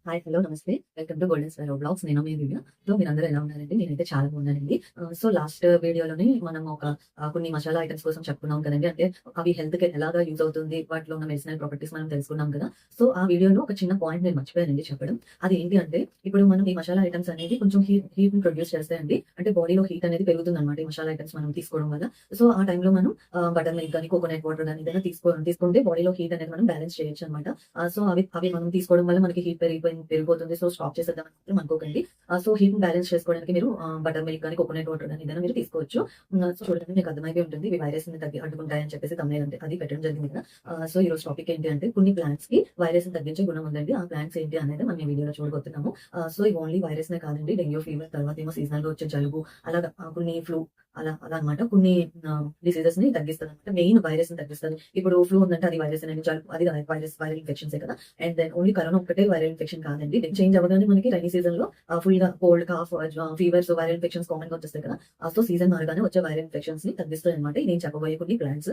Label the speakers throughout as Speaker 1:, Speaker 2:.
Speaker 1: Hi, hello, నమస్తే. Welcome to golden sparrow vlogs. నేను మీ దివ్య. So మీరందరూ ఎలా ఉన్నారండి? నేనైతే చాలా బాగున్నానండి. సో లాస్ట్ వీడియోలోని మనం కొన్ని మసాలా ఐటమ్స్ కోసం చెప్పుకున్నాం కదండీ. అంటే అవి హెల్త్‌కి ఎలాగా యూజ్ అవుతుంది, వాటిలో ఉన్న మెడిసినల్ ప్రాపర్టీస్ మనం తెలుసుకున్నాం కదా! సో ఆ వీడియోలో ఒక చిన్న పాయింట్ నేను మర్చిపోయానండి చెప్పడం. అది ఏంటి అంటే, ఇప్పుడు మనం ఈ మసాలా ఐటమ్స్ అనేది కొంచెం హీట్‌ని ప్రొడ్యూస్ చేస్తాయండి. అంటే బాడీలో హీట్ అనేది పెరుగుతుందన్నమాట ఈ మసాలా ఐటమ్స్ మనం తీసుకోవడం వల్ల. సో ఆ టైంలో మనం బటర్ మిల్క్ గాని, కోకోనట్ వాటర్ గాని ఏదైనా తీసుకుంటే బాడీలో హీట్ అనేది మనం బ్యాలెన్స్ చేయొచ్చన్నమాట. సో అవి అవి మనం తీసుకోవడం వల్ల మనకి హీట్ పెరిగిపోతుంది. సో స్టాప్ చేసేద్దాం అని మాత్రం అనుకోకండి. సో హీట్‌ని బ్యాలెన్స్ చేసుకోవడానికి మీరు బటర్ మిల్క్ గాని, కోకోనట్ వాటర్ గాని ఏదైనా మీరు తీసుకోవచ్చు. సో చూడండి, మీకు అర్థమైపోయి ఉంటుంది. ఇవి వైరస్‌ని అడ్డుకుంటాయని చెప్పేసి థంబ్‌నెయిల్ అది పెట్టడం జరిగింది కదా! సో ఈరోజు టాపిక్ ఏంటి అంటే, కొన్ని ప్లాంట్స్‌కి వైరస్‌ని తగ్గించే గుణం ఉందండి. ఆ ప్లాంట్స్ ఏంటి అనేది మనం ఈ వీడియోలో చూడబోతున్నాము. సో ఇవి ఓన్లీ వైరస్‌నే కాదండి. డెంగ్యూ ఫీవర్, తర్వాత ఏమో సీజనల్‌గా వచ్చే జలుబు, అలాగా కొన్ని ఫ్లూ అలా అలా అన్నమాట. కొన్ని డిసీజెస్‌ని తగ్గిస్తదన్నమాట. మెయిన్ వైరస్‌ని తగ్గిస్తది. ఇప్పుడు ఫ్లూ ఉందంటే అది వైరస్ అనేది, జలుబు అది వైరల్ ఇన్ఫెక్షన్సే కదా! అండ్ దెన్ ఓన్లీ కరోనా ఒక్కటే వైరల్ ఇన్ఫెక్షన్ కాదండి. చేంజ్ అవ్వగానే మనకి రైనీ సీజన్‌లో ఫుల్‌గా cold, cough, fevers, viral infections కామన్‌గా వచ్చేస్తాయి కదా! సో సీజన్ మారగానే వచ్చే వైరల్ ఇన్ఫెక్షన్స్‌ని తగ్గిస్తాయన్నమాట. ఇది నేను చెప్పబోయే కొన్ని ప్లాంట్స్.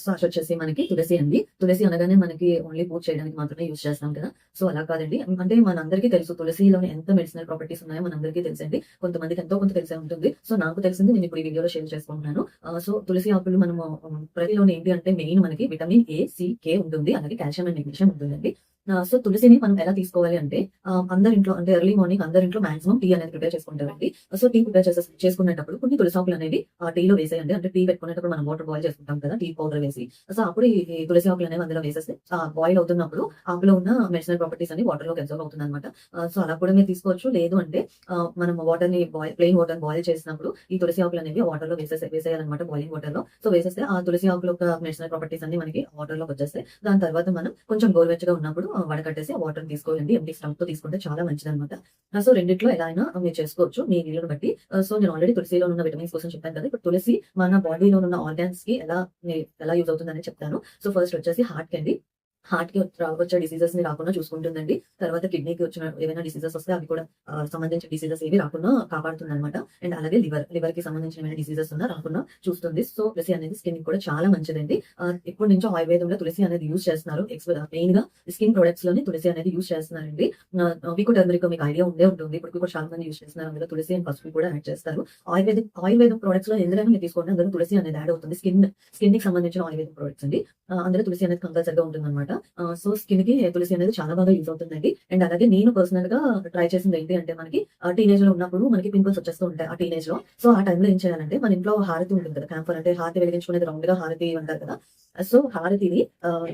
Speaker 1: సో అవి వచ్చేసి మనకి తులసి అండి. తులసి అనగానే మనకి ఓన్లీ పూజ చేయడానికి మాత్రమే యూజ్ చేస్తాం కదా! సో అలా కాదండి. అంటే మనందరికీ తెలుసు తులసిలోని ఎంత మెడిసినల్ ప్రాపర్టీస్ ఉన్నాయో మనందరికీ తెలుసండి. కొంతమందికి ఎంతో కొంత తెలిసే ఉంటుంది. సో నాకు తెలిసింది నేను ఇప్పుడు ఈ వీడియోలో షేర్ చేసుకుంటున్నాను. సో తులసి ఆకులు మనము ప్రతిలోని ఏంటి అంటే మెయిన్ మనకి విటమిన్ ఏ, సి, కే ఉంటుంది. అలాగే కాల్షియం అండ్ మెగ్నీషియం ఉంటుందండి. సో తులసిని మనం ఎలా తీసుకోవాలి అంటే, అందరింట్లో అంటే ఎర్లీ మార్నింగ్ అందరింట్లో మాక్సిమం టీ అనేది ప్రిపేర్ చేసుకుంటారండి. సో టీ ప్రిపేర్ చేసుకునేటప్పుడు కొన్ని తులసాకులు అనేది టీలో వేసేయండి. అంటే టీ పెట్టుకునేటప్పుడు మనం వాటర్ బాయిల్ చేసుకుంటాం కదా! టీ పౌడర్ వేసి. సో అప్పుడు ఈ తులసి ఆకులు అనేవి అందులో వేసేస్తే బాయిల్ అవుతున్నప్పుడు ఆకులో ఉన్న మెడిసినల్ ప్రాపర్టీస్ అన్ని వాటర్‌లోకి అబ్జర్వ్ అవుతుందన్నమాట. సో అలా కూడా మీరు తీసుకోవచ్చు. లేదు అంటే మనం వాటర్‌ని ప్లెయిన్ వాటర్ బాయిల్ చేసినప్పుడు ఈ తులసి ఆకులు అనేవి వాటర్‌లో వేసేయాలన్నమాట, బాయిలింగ్ వాటర్‌లో. సో వేసేస్తే ఆ తులసి ఆకుల యొక్క మెడిసినల్ ప్రాపర్టీస్ అన్ని మనకి వాటర్‌లోకి వచ్చేస్తాయి. దాని తర్వాత మనం కొంచెం గోరువెచ్చగా ఉన్నప్పుడు వడకట్టేసి ఆ వాటర్‌ని తీసుకోవాలండి. ఎంప్టీ స్టమక్‌తో తీసుకుంటే చాలా మంచిదన్నమాట. సో రెండిట్లో ఎలా అయినా మీరు చేసుకోవచ్చు మీ వీలుని బట్టి. సో నేను ఆల్రెడీ తులసిలో ఉన్న విటమిన్స్ కోసం చెప్పాను కదా! ఇప్పుడు తులసి మన బాడీలో ఉన్న ఆర్గాన్స్‌కి ఎలా యూజ్ అవుతుందని చెప్తాను. సో ఫస్ట్ వచ్చేసి హార్ట్‌కి అండి. హార్ట్‌కి వచ్చే డిసీజెస్‌ని రాకుండా చూసుకుంటుందండి. తర్వాత కిడ్నీకి వచ్చిన ఏవైనా డిసీజెస్ వస్తే అవి కూడా సంబంధించిన డిసీజెస్ ఏవి రాకుండా కాపాడుతుందన్నమాట. అండ్ అలాగే లివర్‌కి సంబంధించిన ఏమైనా డిసీజెస్ ఉన్నా రాకుండా చూస్తుంది. సో తులసి అనేది స్కిన్‌కి కూడా చాలా మంచిదండి. ఎప్పటి నుంచో ఆయుర్వేదంలో తులసి అనేది యూజ్ చేస్తున్నారు. మెయిన్‌గా స్కిన్ ప్రొడక్ట్స్‌లోని తులసి అనేది యూజ్ చేస్తున్నారండి. వికో టర్మరిక్ మీకు ఐడియా ఉండే ఉంటుంది. ఇప్పటికి కూడా చాలా మంది యూజ్ చేస్తున్నారు. అందులో తులసి అండ్ పసుపు కూడా యాడ్ చేస్తారు. ఆయుర్వేదిక్ ప్రొడక్ట్స్‌లో ఎందులోనైనా మీరు తీసుకోండి, అందులో తులసి అనేది యాడ్ అవుతుంది. స్కిన్‌కి సంబంధించిన ఆయుర్వేదిక్ ప్రొడక్ట్స్ అండి. అందులో తులసి అనేది కంపల్సరీగా ఉంటుందన్నమాట. సో స్కిన్‌కి తులసి అనేది చాలా బాగా యూజ్ అవుతుందండి. అండ్ అలాగే నేను పర్సనల్‌గా ట్రై చేసింది ఏంటి అంటే, మనకి టీనేజ్‌లో ఉన్నప్పుడు మనకి పింపుల్స్ వచ్చేస్తూ ఉంటాయి ఆ టీనేజ్‌లో. సో ఆ టైంలో ఏం చేయాలంటే, మన ఇంట్లో హారతి ఉంటుంది కదా! క్యాంఫర్ అంటే హారతి వెలిగించుకునేది రౌండ్‌గా హారతి అంటారు కదా! సో హారతిని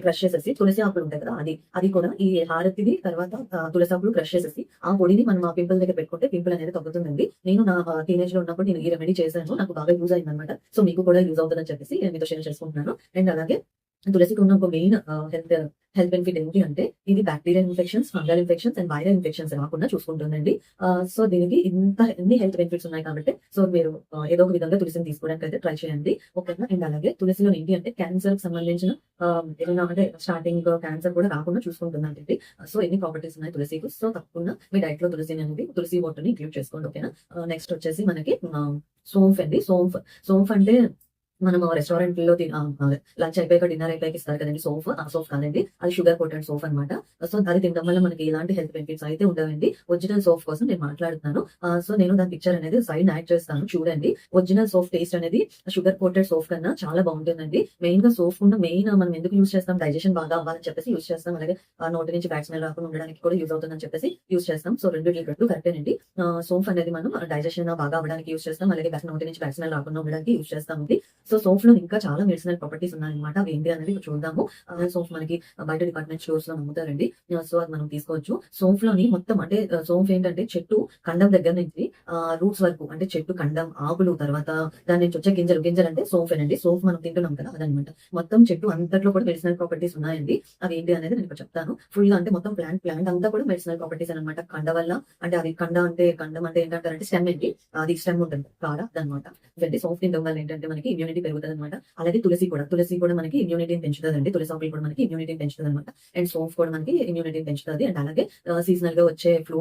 Speaker 1: క్రష్ చేసేసి, తులసి ఆకులు ఉంటాయి కదా! అది కూడా ఈ హారతిది తర్వాత తులసి ఆకులు క్రష్ చేసేసి ఆ పొడిని మనం ఆ పింపుల్ దగ్గర పెట్టుకుంటే పింపుల్ అనేది తగ్గుతుందండి. నేను నా టీనేజ్‌లో ఉన్నప్పుడు నేను ఈ రెమెడీ చేశాను. నాకు బాగా యూజ్ అయిందన్నమాట. సో మీకు కూడా యూజ్ అవుతుందని చెప్పేసి నేను మీతో షేర్ చేసుకుంటున్నాను. అండ్ అలాగే తులసికి ఉన్న ఒక మెయిన్ హెల్త్ బెనిఫిట్ ఏంటి అంటే, ఇది bacterial infections, fungal infections and viral infections రాకుండా చూసుకుంటుందండి. సో దీనికి ఎన్ని హెల్త్ బెనిఫిట్స్ ఉన్నాయి కాబట్టి, సో మీరు ఏదో ఒక విధంగా తులసిని తీసుకోవడానికి అయితే ట్రై చేయండి. ఓకేనా? అండ్ అలాగే తులసిలో ఏంటి అంటే, క్యాన్సర్‌కి సంబంధించిన ఏదైనా అంటే స్టార్టింగ్ క్యాన్సర్ కూడా రాకుండా చూసుకుంటుందండి. సో ఎన్ని ప్రాపర్టీస్ ఉన్నాయి తులసికి. సో తప్పకుండా మీ డైట్‌లో తులసి వాటర్‌ని ఇంక్లూడ్ చేసుకోండి. ఓకేనా? నెక్స్ట్ వచ్చేసి మనకి సోంఫ్ అండి. సోంఫ్ అంటే మనము రెస్టారెంట్‌లో లంచ్ అయిపోయాక, డిన్నర్ అయిపోయాక ఇస్తారు కదండీ సోంఫ్. ఆ సోంఫ్ కాదండి. అది షుగర్ కోటెడ్ సోంఫ్ అన్నమాట. సో అది తినడం వల్ల మనకి ఎలాంటి హెల్త్ బెనిఫిట్స్ అయితే ఉండవండి. ఒరిజినల్ సోంఫ్ కోసం నేను మాట్లాడుతున్నాను. సో నేను దాని పిక్చర్ అనేది సైడ్‌న యాడ్ చేస్తాను చూడండి. ఒరిజినల్ సోంఫ్ టేస్ట్ అనేది షుగర్ కోటెడ్ సోంఫ్ కన్నా చాలా బాగుంటుందండి. మెయిన్‌గా సోంఫ్ ఉన్న మనం ఎందుకు యూజ్ చేస్తాం, డైజెషన్ బాగా అవ్వాలని చెప్పేసి యూజ్ చేస్తాం. అలాగే నోటి నుంచి బ్యాడ్ స్మెల్ రాకుండా ఉండడానికి కూడా యూజ్ అవుతుందని చెప్పేసి యూజ్ చేస్తాం. సో రెండు కరెక్టేనండి. సోంఫ్ అనేది మనం డైజెషన్ బాగా అవ్వడానికి యూజ్ చేస్తాం. అలాగే నోటి నుంచి బ్యాడ్ స్మెల్ రాకుండా ఉండడానికి యూజ్ చేస్తామండి. సో సోంఫ్‌లో ఇంకా చాలా మెడిసినల్ ప్రాపర్టీస్ ఉన్నాయన్నమాట. అవి ఏంటి అనేది ఇప్పుడు చూద్దాము. సోంఫ్ మనకి బయట డిపార్ట్మెంట్ స్టోర్స్‌లో అమ్ముతారండి. సో అది మనం తీసుకోవచ్చు. సోంఫ్‌లోని మొత్తం అంటే సోంఫ్ ఏంటంటే చెట్టు కండం దగ్గర నుంచి రూట్స్ వరకు, అంటే చెట్టు కండం, ఆకులు, తర్వాత దాని నుంచి వచ్చే గింజలు అంటే సోంఫేనండి. సోంఫ్ మనం తింటున్నాం కదా! అదనమాట. మొత్తం చెట్టు అంతట్లో కూడా మెడిసినల్ ప్రాపర్టీస్ ఉన్నాయండి. అవి ఏంటి అనేది నేను ఇప్పుడు చెప్తాను. ఫుల్‌గా అంటే మొత్తం ప్లాంట్ అంతా కూడా మెడిసినల్ ప్రాపర్టీస్ అనమాట. కండ వల్ల అంటే అది కండం అంటే ఏంటంటారంటే స్టెమ్ అండి. అది స్టెమ్ ఉంటుంది. కాడ అదనమాట. ఇదండి సోంఫ్ తినడం వల్ల ఏంటంటే మనకి ఇమ్యూనిటీ పెరుగుతుంది అనమాట. అలాగే తులసి కూడా మనకి ఇమ్యూనిటీని పెంచుతుందండి. తులసి ఆకులు కూడా మనకి ఇమ్యూనిటీని పెంచుతుంది అనమాట. అండ్ సోంఫ్ కూడా మనకి ఇమ్యూనిటీని పెంచుతుంది. అండ్ అలాగే సీజనల్ గా వచ్చే ఫ్లూ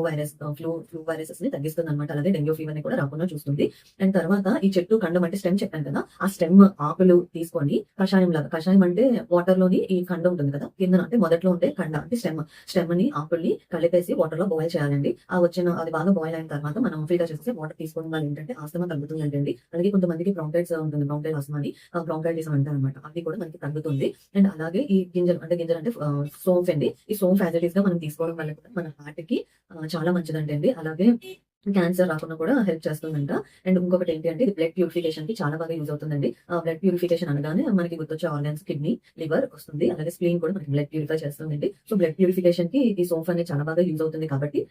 Speaker 1: వైరసెస్ ని తగ్గిస్తుంది అనమాట. అలాగే డెంగ్యూ ఫీవర్ ని కూడా రాకుండా చూస్తుంది. అండ్ తర్వాత ఈ చెట్టు కండం అంటే స్టెమ్ చెప్పాను కదా, ఆ స్టెమ్ ఆకులు తీసుకొని కషాయం అంటే వాటర్ లోని ఈ కండ ఉంటుంది కదా, కింద అంటే మొదట్లో ఉంటే కండ అంటే స్టెమ్ ని ఆకుల్ని కలిపేసి వాటర్ లో బాయిల్ చేయాలండి. అది బాగా బాయిల్ అయిన తర్వాత మనం ఫిల్టర్ చేస్తే వాటర్ తీసుకోవడం వల్ల ఏంటంటే ఆస్తమా తగ్గుతుంది అండి. అలాగే కొంతమందికి బ్రాంకైటిస్ ఉంటుంది, బ్రాంకైల్ ఆస్తమా అని బ్రాంకైటిస్ అంటారు అనమాట. అది కూడా మనకి తగ్గుతుంది. అండ్ అలాగే ఈ గింజలు అంటే సోంఫ్ అండి. ఈ సోంఫ్ యాజ్ ఇట్ ఈస్ గా మనం తీసుకోవడం వల్ల కూడా మన హార్ట్ కి చాలా మంచిదండి. అలాగే క్యాన్సర్ రాకుండా కూడా హెల్ప్ చేస్తుందంట. అండ్ ఇంకొకటి ఏంటి అంటే ఇది బ్లడ్ ప్యూరిఫికేషన్ కి చాలా బాగా యూజ్ అవుతుందండి. బ్లడ్ ప్యూరిఫికేషన్ అనగానే మనకి గుర్తొచ్చే ఆర్గన్స్ కిడ్నీ, లివర్ వస్తుంది. అలాగే స్ప్లీన్ కూడా మనకి బ్లడ్ ప్యూరిఫై చేస్తుందండి. సో బ్లడ్ ప్యూరిఫికేషన్ కి ఈ సోంఫ్ అనేది చాలా బాగా యూజ్ అవుతుంది కాబట్టి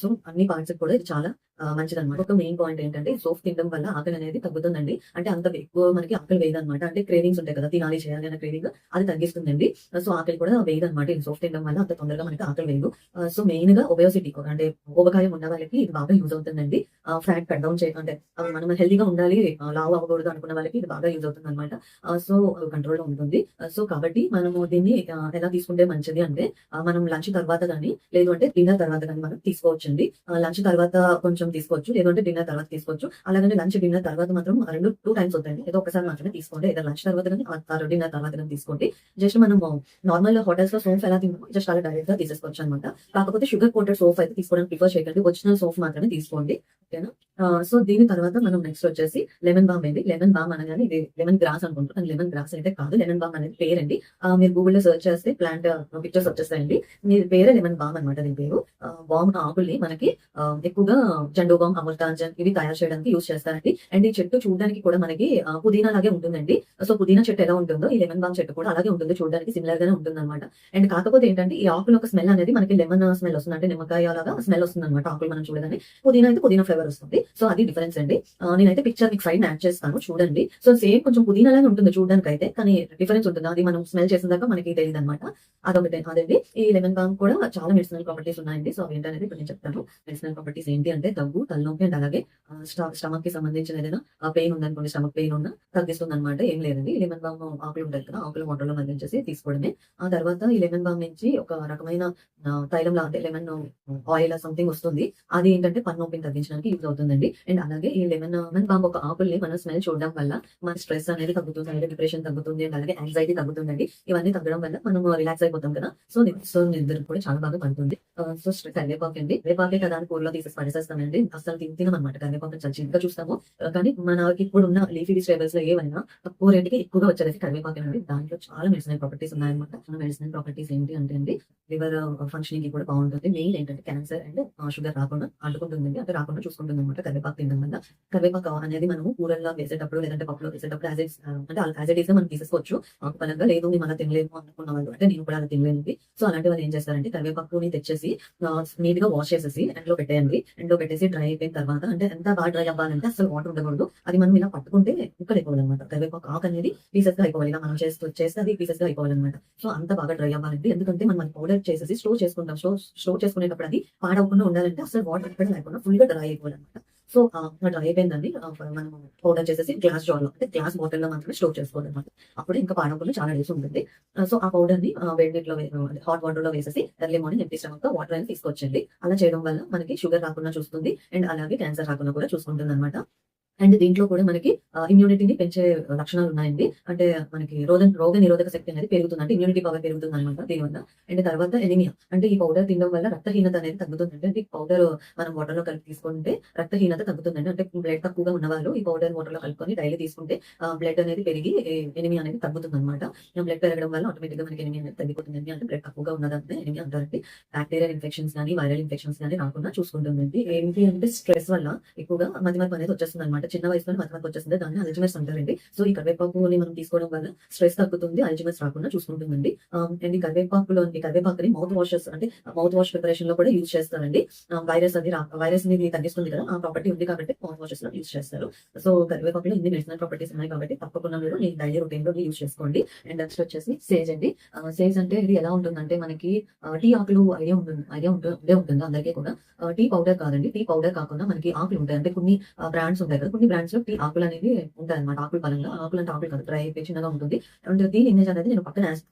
Speaker 1: సో అన్ని పార్ట్స్ కూడా ఇది చాలా మంచిదన్నమాట. ఒక మెయిన్ పాయింట్ ఏంటంటే సోంఫ్ తినడం వల్ల ఆకలి అనేది తగ్గుతుందండి. అంటే అంత ఎక్కువ మనకి ఆకలి వేయదన్నమాట. అంటే క్రేవింగ్స్ ఉంటాయి కదా, తినాలి చేయాలి అన్న క్రేవింగ్ అది తగ్గిస్తుందండి. సో ఆకలి కూడా వేయదన్నమాట. ఈ సోంఫ్ తినడం వల్ల అంత తొందరగా మనకి ఆకలి వేయదు. సో మెయిన్ గా ఒబేసిటీ అంటే ఊబకాయం ఉన్న వాళ్ళకి ఇది బాగా యూజ్ అవుతుందండి. ఫ్యాట్ కట్ డౌన్ అంటే మనం హెల్దీగా ఉండాలి, లావు అవ్వకూడదు అనుకున్న వాళ్ళకి ఇది బాగా యూజ్ అవుతుంది అనమాట. సో కంట్రోల్ లో ఉంటుంది. సో కాబట్టి మనము దీన్ని ఎలా తీసుకుంటే మంచిది అంటే మనం లంచ్ తర్వాత కానీ లేదు అంటే డిన్నర్ తర్వాత కానీ మనం తీసుకోవచ్చండి. లంచ్ తర్వాత కొంచెం తీసుకోవచ్చు, లేదంటే డిన్నర్ తర్వాత తీసుకోవచ్చు. అలాగే లంచ్ డిన్నర్ తర్వాత మాత్రం టూ టైమ్స్ అవుతాయండి. ఏదో ఒకసారి మాత్రమే తీసుకోండి. ఏదో లంచ్ తర్వాత కానీ డిన్నర్ తర్వాత కానీ తీసుకోండి. జస్ట్ మనం నార్మల్ హోటల్స్ లో సోంఫ్ ఎలా తింటామో జస్ట్ అలా డైరెక్ట్ గా తీసేసుకోవచ్చు అనమాట. కాకపోతే షుగర్ కోటెడ్ సోంఫ్ అయితే తీసుకోవడానికి ప్రిఫర్ చేయకండి. ఒరిజినల్ సోంఫ్ మాత్రమే తీసుకోండి. ఓకేనా? సో దీని తర్వాత మనం నెక్స్ట్ వచ్చేసి లెమన్ బామ్ అండి. లెమన్ బామ్ అనగానే ఇది లెమన్ గ్రాస్ అనుకుంటున్నాను. లెమన్ గ్రాస్ అయితే కాదు, లెమన్ బామ్ అనేది పేరండి. మీరు గూగుల్ లో సెర్చ్ చేస్తే ప్లాంట్ పిక్చర్స్ వచ్చేస్తాయండి. మీ పేరే లెమన్ బామ్ అనమాట. దీని పేరు బామ్ ఆకుల్ని మనకి ఎక్కువగా జండు బామ్, అమృతాంజన్ ఇవి తయారు చేయడానికి యూజ్ చేస్తారండి. అండ్ ఈ చెట్టు చూడడానికి కూడా మనకి పుదీనా లాగే ఉంటుందండి. సో పుదీనా చెట్టు ఎలా ఉంటుందో ఈ లెమన్ బామ్ చెట్టు కూడా అలాగే ఉంటుంది, చూడడానికి సిమిలర్ గానే ఉంటుంది అనమాట. అండ్ కాకపోతే ఏంటంటే ఈ ఆకుల ఒక స్మెల్ అనేది మనకి లెమన్ స్మెల్ వస్తుంది, అంటే నిమ్మకాయ లాగా స్మెల్ వస్తుంది అనమాట. ఆకులు మనం చూడగానే పుదీనా అయితే పుదీనా ఫ్లేవర్ వస్తుంది. సో అది డిఫరెన్స్ అండి. నేనైతే పిక్చర్ మీకు సైడ్ యాడ్ చేస్తాను, చూడండి. సో సేమ్ కొంచెం పుదీనా లాగా ఉంటుంది చూడడానికి అయితే, కానీ డిఫరెన్స్ ఉంటుంది. అది మనం స్మెల్ చేసిన దాకా మనకి తెలియదు అనమాట. అదొకటి. అదండి ఈ లెమన్ బామ్ కూడా చాలా మెడిసినల్ ప్రాపర్టీస్ ఉన్నాయండి. సో ఏంటనేది ఇప్పుడు నేను చెప్తాను. మెడిసినల్ ప్రాపర్టీస్ ఏంటి అంటే దగ్గు, తలనొప్పి అండ్ అలాగే స్టమక్ కి సంబంధించిన ఏదైనా పెయిన్ ఉందనుకోండి, స్టమక్ పెయిన్ ఉన్నా తగ్గిస్తుంది అనమాట. ఏం లేదండి. ఈ లెమన్ బామ్ ఆకులు ఉంటాయి కదా, ఆకులు వాటర్ లో మరిగించేసి తీసుకోవడమే. ఆ తర్వాత ఈ లెమన్ బామ్ నుంచి ఒక రకమైన తైలం లా అంటే లెమన్ ఆయిల్ సంథింగ్ వస్తుంది. అది ఏంటంటే పన్ను నొప్పిని తగ్గించడానికి యూజ్ అవుతుందండి. అండ్ అలాగే ఈ లెమన్ బామ్ ఒక ఆకుల్ని మనం స్మెల్ చూడడం వల్ల మన స్ట్రెస్ అనేది తగ్గుతుంది, అలాగే డిప్రెషన్ తగ్గుతుంది, అండ్ అలాగే యాంగ్జైటీ తగ్గుతుందండి. ఇవన్నీ తగ్గడం వల్ల మనం రిలాక్స్ అయిపోతాం కదా. సో నిద్ర కూడా చాలా బాగా పడుతుంది. సో కరివేపాకు అండి, కరివేపాకే కదా అని కూరలో తీసేసి పడేసేస్తామండి. అసలు తినమన్నమాట. కరివేపాకు చాలా చిన్నగా చూస్తాము, కానీ మనకి ఇప్పుడు ఉన్న లీఫీ వెజిటేబుల్స్ లో ఏవైనా తక్కువ రేటుకి ఎక్కువగా వచ్చేది కరివేపాకు అండి. దాంట్లో చాలా మెడిసినల్ ప్రాపర్టీస్ ఉన్నాయన్నమాట. మెడిసినల్ ప్రాపర్టీస్ ఏంటి అంటే అండి, లివర్ ఫంక్షనింగ్ కి కూడా బాగుంటుంది. మెయిన్ ఏంటంటే క్యాన్సర్ అండ్ షుగర్ రాకుండా అడ్డుకుంటుందండి, అంటే రాకుండా చూసుకుంటుంది అనమాట కరివేపాకు తినడం వల్ల. కరివేపాకు అనేది మనము కూరల్లో వేసేటప్పుడు లేదంటే పప్పులో వేసేటప్పుడు యాజ్ ఇట్ ఈస్ గా మనం తీసేసుకోవచ్చు. ఆకుపరంగా లేదు మేము అలా తినలేము అనుకున్న వాళ్ళు, అంటే నేను కూడా అలా తినలేను. సో అలాంటి వాళ్ళు ఏం చేస్తారంటే కరివేపాకుని తెచ్చేసి నీట్ గా వాష్ చేసేసి ఎండలో పెట్టేయండి. ఎండలో పెట్టేసి డ్రై అయిపోయిన తర్వాత, అంటే ఎంత బాగా డ్రై అవ్వాలంటే అసలు వాటర్ ఉండకూడదు. అది మనం ఇలా పట్టుకుంటే ఇక్కడ అయిపోవాలన్నమాట. కరివేపాకు ఆకు అనేది పీసెస్ గా అయిపోవాలి. ఇలా మనం చేస్తే అది పీసెస్ గా అయిపోవాలన్నమాట. సో అంత బాగా డ్రై అవ్వాలంటే, ఎందుకంటే మనం పౌడర్ చేసేసి స్టోర్ చేసుకుంటాం. స్టోర్ చేసుకునేటప్పుడు అది పాడవకుండా ఉండాలంటే అసలు వాటర్ ఎక్కడ లేకుండా ఫుల్ గా డ్రై అయిపోవాలన్నమాట. సో డ్రై అయిపోయిందండి. మనం పౌడర్ చేసేసి గ్లాస్ జార్ లో అంటే గ్లాస్ బాటిల్ లో మాత్రమే స్టోర్ చేసుకోవాలన్నమాట. అప్పుడు ఇంకా పాడవకుండా చాలా డేస్ ఉంటుంది. సో ఆ పౌడర్ ని వేడి నీటిలో హాట్ వాటర్ లో వేసేసి ఎర్లీ మార్నింగ్ ఎంటీ స్టమక్ తో వాటర్ అనేది తీసుకొచ్చండి. అలా చేయడం వల్ల మనకి షుగర్ రాకుండా చూస్తుంది, అండ్ అలాగే క్యాన్సర్ రాకుండా కూడా చూసుకుంటుంది అనమాట. అండ్ దీంట్లో కూడా మనకి ఇమ్యూనిటీని పెంచే లక్షణాలు ఉన్నాయండి. అంటే మనకి రోగ నిరోధక శక్తి అనేది పెరుగుతుంది, అంటే ఇమ్యూనిటీ పవర్ పెరుగుతుంది అనమాట దీనివల్ల. అండ్ తర్వాత ఎనిమియా, అంటే ఈ పౌడర్ తినడం వల్ల రక్తహీనత అనేది తగ్గుతుంది. అంటే ఈ పౌడర్ మనం వాటర్ లో కలిపి తీసుకుంటే రక్తహీనత తగ్గుతుందండి. అంటే బ్లడ్ తక్కువగా ఉన్న వాళ్ళు ఈ పౌడర్ వాటర్ లో కలుపుకొని డైలీ తీసుకుంటే బ్లడ్ అనేది పెరిగి ఎనిమియా అనేది తగ్గుతుంది అనమాట. బ్లడ్ పెరగడం వల్ల ఆటోమేటిక్ గా మనకి ఎనిమియా అనేది తగ్గిపోతుంది. అంటే బ్లడ్ తక్కువగా ఉన్నదంటే ఎనిమియా అంటారండి. బ్యాక్టీరియల్ ఇన్ఫెక్షన్స్ కానీ వైరల్ ఇన్ఫెక్షన్స్ కానీ రాకుండా చూసుకుంటుందండి. ఏంటి అంటే స్ట్రెస్ వల్ల ఎక్కువగా మతిమరుపు అనేది వచ్చేస్తుంది అనమాట. చిన్న వయసులో మతిమరుపు వచ్చేస్తుంది, దాన్ని అల్జిమర్స్ అంటారండి. సో ఈ కరివేపాకుని మనం తీసుకోవడం వల్ల స్ట్రెస్ తగ్గుతుంది, అల్జిమర్స్ రాకుండా చూసుకుంటుందండి. అండ్ ఈ కరివేపాకుని మౌత్ వాషెస్ అంటే మౌత్ వాష్ ప్రిపరేషన్ లో కూడా యూజ్ చేస్తారండి. వైరస్ ని తగ్గిస్తుంది కదా, ఆ ప్రాపర్టీ ఉంది కాబట్టి మౌత్ వాషెస్ లో యూజ్ చేస్తారు. సో కరివేపాకులో ఇన్ని మెడిసినల్ ప్రాపర్టీస్ ఉన్నాయి కాబట్టి తప్పకుండా మీరు మీ డైలీ రొటీన్ లో యూజ్ చేసుకోండి. అండ్ నెక్స్ట్ వచ్చేసి సేజ్ అండి. సేజ్ అంటే ఇది ఎలా ఉంటుందంటే మనకి టీ ఆకులు ఐడియా ఉంటుంది అందరికీ కూడా. టీ పౌడర్ కాదండి, టీ పౌడర్ కాకుండా మనకి ఆకులు ఉంటాయి. అంటే కొన్ని బ్రాండ్స్ ఉంటాయి కదా, కొన్ని బ్రాండ్స్ లో టీ ఆకులు అనేవి ఉంటాయన్నమాట. ఆకుల పరంగా ఆకులు అంటే ఆకులు కాదు, డ్రై అయిపోయి చిన్నగా ఉంటుంది. అండ్ దీని ఇమేజ్ అనేది నేను పక్కన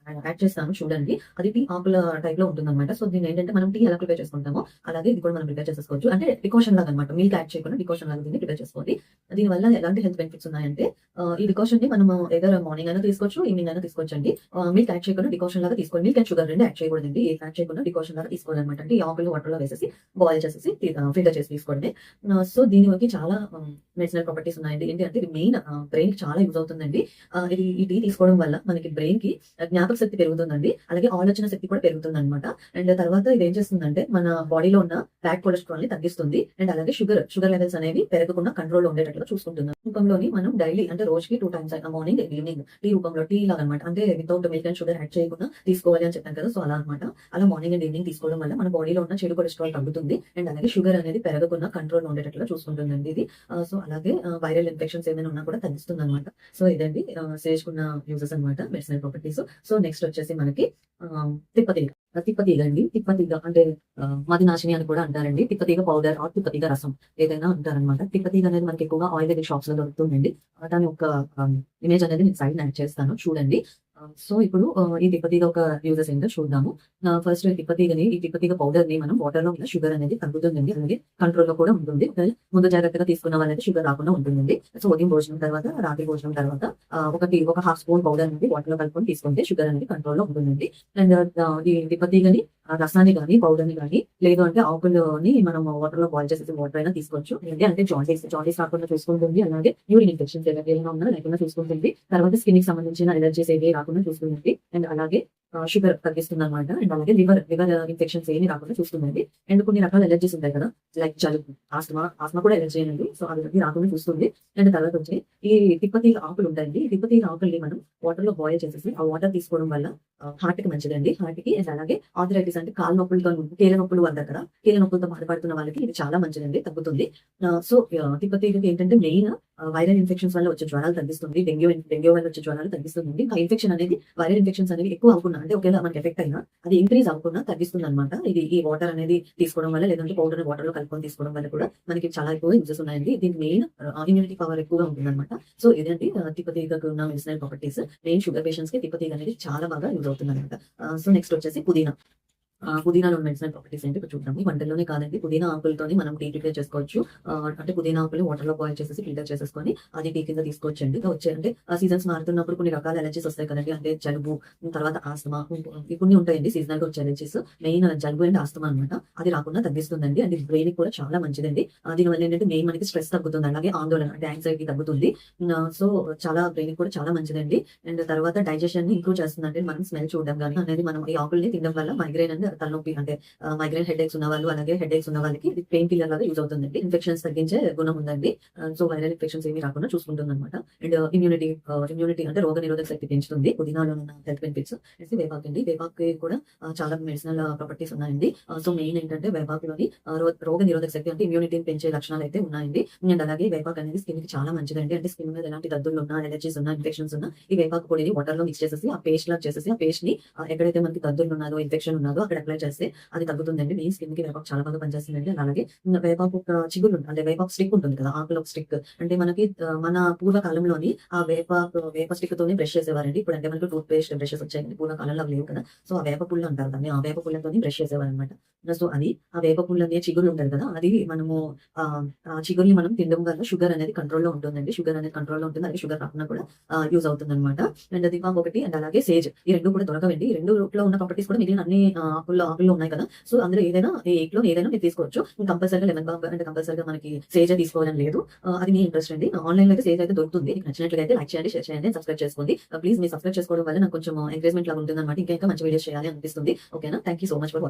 Speaker 1: యాడ్ చేస్తాను చూడండి. అది టీ ఆకుల టైప్ లో ఉంటుందన్నమాట. సో దీని ఏంటంటే మనం టీ ఎలా ప్రిపేర్ చేసుకుంటామో అలాగే ఇది కూడా మనం ప్రిపేర్ చేసుకోవచ్చు. అంటే డికాషన్ లాగా అనమాట. మిల్క్ యాడ్ చేయకుండా డికాషన్ లాగా దీన్ని ప్రిపేర్ చేసుకోవాలి. దీని వల్ల ఎలాంటి హెల్త్ బెనిఫిట్స్ ఉన్నాయంటే ఈ డికాషన్ ని మనము ఏదో మార్నింగ్ అయినా తీసుకోవచ్చు, ఈవినింగ్ అయినా తీసుకోవచ్చు అండి. మిల్క్ యాడ్ చేయకుండా డికాషన్ లాగా తీసుకోవాలి. మిల్క్ అండ్ షుగర్ రెండు యాడ్ చేయకూడదండి. యాడ్ చేయకుండా డికాషన్ లాగా తీసుకోవాలన్నమాట. అంటే ఈ ఆకులు వాటర్ లో వేసేసి బాయిల్ చేసేసి ఫిల్టర్ చేసి తీసుకోండి. సో దీనికి చాలా మెడిసినల్ ప్రాపర్టీస్ ఉన్నాయండి. ఏంటి అంటే ఇది మెయిన్ బ్రెయిన్ కి చాలా యూజ్ అవుతుందండి. ఇది ఈ టీ తీసుకోవడం వల్ల మనకి బ్రెయిన్ కి జ్ఞాపక శక్తి పెరుగుతుందండి. అలాగే ఆలోచన శక్తి కూడా పెరుగుతుంది అనమాట. అండ్ తర్వాత ఇది ఏం చేస్తుందంటే మన బాడీలో ఉన్న బ్యాడ్ కొలెస్ట్రాల్ ని తగ్గిస్తుంది. అండ్ అలాగే షుగర్ లెవెల్స్ అనేవి పెరగకుండా కంట్రోల్ లో ఉండేటట్లుగా చూసుకుంటుంది. రూపంలోని మనం డైలీ అంటే రోజుకి 2 times మార్నింగ్ ఈవినింగ్ టీ రూపంలో టీ లాగా అనమాట. అంటే without milk and sugar add చేయకుండా తీసుకోవాలి అని చెప్పాను కదా. సో అలా అనమాట. అలా మార్నింగ్ అండ్ ఈవినింగ్ తీసుకోవడం వల్ల మన బాడీలో ఉన్న చెడు కొలెస్ట్రాల్ తగ్గుతుంది. అండ్ అలాగే షుగర్ అనేది పెరగకుండా కంట్రోల్ లో ఉండేటట్లుగా చూసుకుంటుందండి ఇది. సో అలాగే వైరల్ ఇన్ఫెక్షన్స్ ఏమైనా ఉన్నా కూడా తగ్గిస్తుంది అనమాట. సో ఇదండి సేజ్కున్న యూజెస్ అనమాట, మెడిసినల్ ప్రాపర్టీస్. సో నెక్స్ట్ వచ్చేసి మనకి తిప్పతీగ. తిప్పతీగ అండి. తిప్పతీగ అంటే మదినాశిని అని కూడా అంటారండి. తిప్పతీగ పౌడర్ ఆర్ తిప్పతీగ రసం ఏదైనా అంటారనమాట. తిప్పతీగ అనేది మనకి ఎక్కువగా ఆయుర్వేదిక్ షాప్స్ లో దొరుకుతుందండి. దాని యొక్క ఇమేజ్ అనేది నేను సైడ్ యాడ్ చేస్తాను చూడండి. సో ఇప్పుడు ఈ తిప్పతీగ ఒక యూజెస్ ఏంటో చూద్దాము. ఫస్ట్ ఈ తిప్పతీగ పౌడర్ ని మనం వాటర్ లో ఉన్న షుగర్ అనేది తగ్గుతుందండి. అలాగే కంట్రోల్ లో కూడా ఉంటుంది. ముందు జాగ్రత్తగా తీసుకున్న వాళ్ళైతే షుగర్ రాకుండా ఉంటుందండి. సో ఉదయం భోజనం తర్వాత, రాత్రి భోజనం తర్వాత ఒక హాఫ్ స్పూన్ పౌడర్ అనేది వాటర్ లో కలుపుకొని తీసుకుంటే షుగర్ అనేది కంట్రోల్ లో ఉంటుందండి. అండ్ ఈ తిప్పతీగని రసాన్ని కానీ పౌడర్ ని కానీ లేదు అంటే ఆకులని మనం వాటర్ లో బాయిల్ చేసేసి వాటర్ అయినా తీసుకోవచ్చు. అంటే జాండీస్ రాకుండా చూసుకుంటుంది. అలాగే యూరిన్ ఇన్ఫెక్షన్స్ ఏమైనా ఉన్నా లేకుండా చూసుకుంటుంది. తర్వాత స్కిన్ కి సంబంధించిన ఎలర్జీస్ ఏవి రాకుండా చూసుకుంటుంది. అండ్ అలాగే షుగర్ తగ్గిస్తుంది అనమాట. అండ్ అలాగే లివర్ ఇన్ఫెక్షన్స్ ఏమి రాకుండా చూస్తుందండి. అండ్ కొన్ని రకాల ఎలర్జీస్ ఉంటాయి కదా, లైక్ జలుబు, ఆస్మా కూడా ఎలర్జీ అండి. సో అది రాకుండా చూస్తుంది. అండ్ తర్వాత వచ్చి ఈ తిప్పతీగ ఆకులు ఉంటాయండి. ఈ తిప్పతీగ ఆకుల్ని మనం వాటర్ లో బాయిల్ చేసేసి ఆ వాటర్ తీసుకోవడం వల్ల హార్ట్ కి మంచిదండి. హార్ట్ కి అండ్ అలాగే ఆర్థరైటిస్ అంటే కాలు నొప్పులతో కీళ్ళ నొప్పులు అంటారు కదా, కీళ్ళ నొప్పులతో బాధపడుతున్న వాళ్ళకి ఇది చాలా మంచిదండి, తగ్గుతుంది. సో తిప్పతీగకి ఏంటంటే మెయిన్ వైరల్ ఇన్ఫెక్షన్స్ వల్ల వచ్చే జ్వరాలు తగ్గిస్తుంది. డెంగ్యూ వల్ల వచ్చే జ్వరాలు తగ్గిస్తుంది. ఆ ఇన్ఫెక్షన్ అనేది వైరల్ ఇన్ఫెక్షన్స్ అనేవి ఎక్కువ అవ్వకుండా అంటే ఒకవేళ మనకి ఎఫెక్ట్ అయినా అది ఇంక్రీజ్ అవ్వకుండా తగ్గిస్తుంది అనమాట. ఇది ఈ వాటర్ అనేది తీసుకోవడం వల్ల లేదంటే పౌడర్ వాటర్ లో కలుపుకొని తీసుకోవడం వల్ల కూడా మనకి చాలా ఎక్కువ యూజెస్ ఉన్నాయండి. దీనికి మెయిన్ ఇమ్యూనిటీ పవర్ ఎక్కువగా ఉంటుంది అనమాట. సో ఇదండి తిప్పతీగకు ఉన్న medicinal properties. Main sugar patients కి తిప్పతీగ అనేది చాలా బాగా యూజ్ అవుతుంది అనమాట. సో నెక్స్ట్ వచ్చేసి పుదీనా. పుదీనాలో మెడిసినల్ ప్రాపర్టీస్ ఏంటి ఇప్పుడు చూద్దాము. వంటల్లోనే కాదండి, పుదీనా ఆకులతోని మనం టీ ప్రిపేర్ చేసుకోవచ్చు. అంటే పుదీనా ఆకులు వాటర్ లో బాయిల్ చేసేసి ఫిల్టర్ చేసేసుకొని అది టీ కింద తీసుకోవచ్చు అండి. వచ్చే అంటే సీజన్స్ మారుతున్నప్పుడు కొన్ని రకాల ఎలర్జీస్ వస్తాయి కదండి. అంటే జలుబు, తర్వాత ఆస్తమా, కొన్ని ఉంటాయండి సీజనల్ గా వచ్చే ఎలర్జీస్. మెయిన్ జలుబు అంటే ఆస్తమా అనమాట. అది రాకుండా తగ్గిస్తుందండి. అంటే బ్రెయిన్ కూడా చాలా మంచిదండి. దీనివల్ల ఏంటంటే మెయిన్ మనకి స్ట్రెస్ తగ్గుతుంది, అలాగే ఆందోళన అంటే యాంగ్జైటీ తగ్గుతుంది. సో చాలా బ్రెయిన్ కూడా చాలా మంచిదండి. అండ్ తర్వాత డైజెషన్ ని ఇంప్రూవ్ చేస్తుంది. అంటే మనం స్మెల్ చూడడం కానీ అనేది మనం ఈ ఆకుల్ని తినడం వల్ల మైగ్రేన్ అనేది తలనొప్పి అంటే మైగ్రేన్ హెడేక్స్ ఉన్న వాళ్ళు, అలాగే హెడేక్స్ ఉన్న వాళ్ళకి ఇది పెయిన్ కిల్లర్ లాగా యూజ్ అవుతుందండి. ఇన్ఫెక్షన్స్ తగ్గించే గుణం ఉందండి. సో వైరల్ ఇన్ఫెక్షన్స్ ఏమి రాకుండా చూసుకుంటుంది అనమాట. అండ్ ఇమ్యూనిటీ అంటే రోగ నిరోధక శక్తి పెంచుతుంది. పుదీనాలో ఉన్న హెల్త్ బెనిఫిట్స్. వేపాకు అండి. వేపాకు కూడా చాలా మెడిసినల్ ప్రాపర్టీస్ ఉన్నాయండి. సో మెయిన్ ఏంటంటే వేపాకులోని రోగ నిరోధక శక్తి అంటే ఇమ్యూనిటీని పెంచే లక్షణాలు అయితే ఉన్నాయండి. అండ్ అలాగే వేపాకు అనేది స్కిన్ కి చాలా మంచిదండి. అంటే స్కిన్ మీద ఎలాంటి దద్దులు ఉన్నా, ఎలర్జీస్ ఉన్నా, ఇన్ఫెక్షన్స్ ఉన్నా ఈ వేపాకు పొడిని వాటర్ లో మిక్స్ చేసేసి ఆ పేస్ట్ లా చేసేసి ఆ పేస్ట్ ని ఎక్కడైతే మనకి దద్దులు ఉన్నారో, ఇన్ఫెక్షన్ ఉన్నారో అక్కడ అప్లై చేస్తే అది తగ్గుతుందండి. మీ స్కిన్ కి వేపాకు చాలా బాగా పనిచేస్తుందండి. అలాగే వేపాకు ఒక చిగురు అంటే వేపాకు స్టిక్ ఉంటుంది కదా, ఆకులో స్టిక్ అంటే మనకి మన పూర్వకాలంలోని ఆ వేప స్టిక్ తోనే బ్రష్ చేసేవారండి. ఇప్పుడు అంటే మనకి టూత్ పేస్ట్ బ్రషెస్ వచ్చాయి కానీ పూర్వకాలంలో అవి లేవు కదా. సో ఆ వేప పుల్ల అంటారు దాన్ని. ఆ వేప పుల్లతోని బ్రష్ చేసేవారు అనమాట. సో అది ఆ వేప పుల్ల అనే చిగురు ఉంటుంది కదా, అది మనము ఆ చిగురుని మనం తినడం వల్ల షుగర్ అనేది కంట్రోల్ లో ఉంటుందండి. షుగర్ అనేది కంట్రోల్ లో ఉంటుంది. అలాగే షుగర్ రాకుండా కూడా యూజ్ అవుతుంది అనమాట. అండ్ దివాంగ్ ఒకటి అండ్ అలాగే సేజ్, ఈ రెండు కూడా దొరకవండి. ఈ రెండు లో ఉన్న ప్రాపర్టీస్ కూడా మిగిలిన అన్ని ఆకుల్లో ఉన్నాయి కదా. సో అందులో ఏదైనా ఏదైనా మీరు తీసుకోవచ్చు. కంపల్సరీగా లెమన్ బామ్ అంటే కంపల్సరీగా మనకి సేజ్ తీసుకోవాలని లేదు. అది మీ ఇంట్రెస్ట్ అండి. ఆన్లైన్ లో అయితే సేజ్ అయితే దొరుకుతుంది. మీకు నచ్చినట్లయితే అయితే లైక్ చేయండి, షేర్ చేయండి, సబ్స్క్రైబ్ చేసుకోండి. ప్లీజ్ మీరు సబ్స్క్రైబ్ చేసుకోవడం వల్ల నాకు కొంచెం ఎంకరేజ్మెంట్ లాగా ఉంటుంది అనమాట. ఇంకా మంచి వీడియోస్ చేయాలి అనిపిస్తుంది. ఓకేనా? Thank you so much for watching.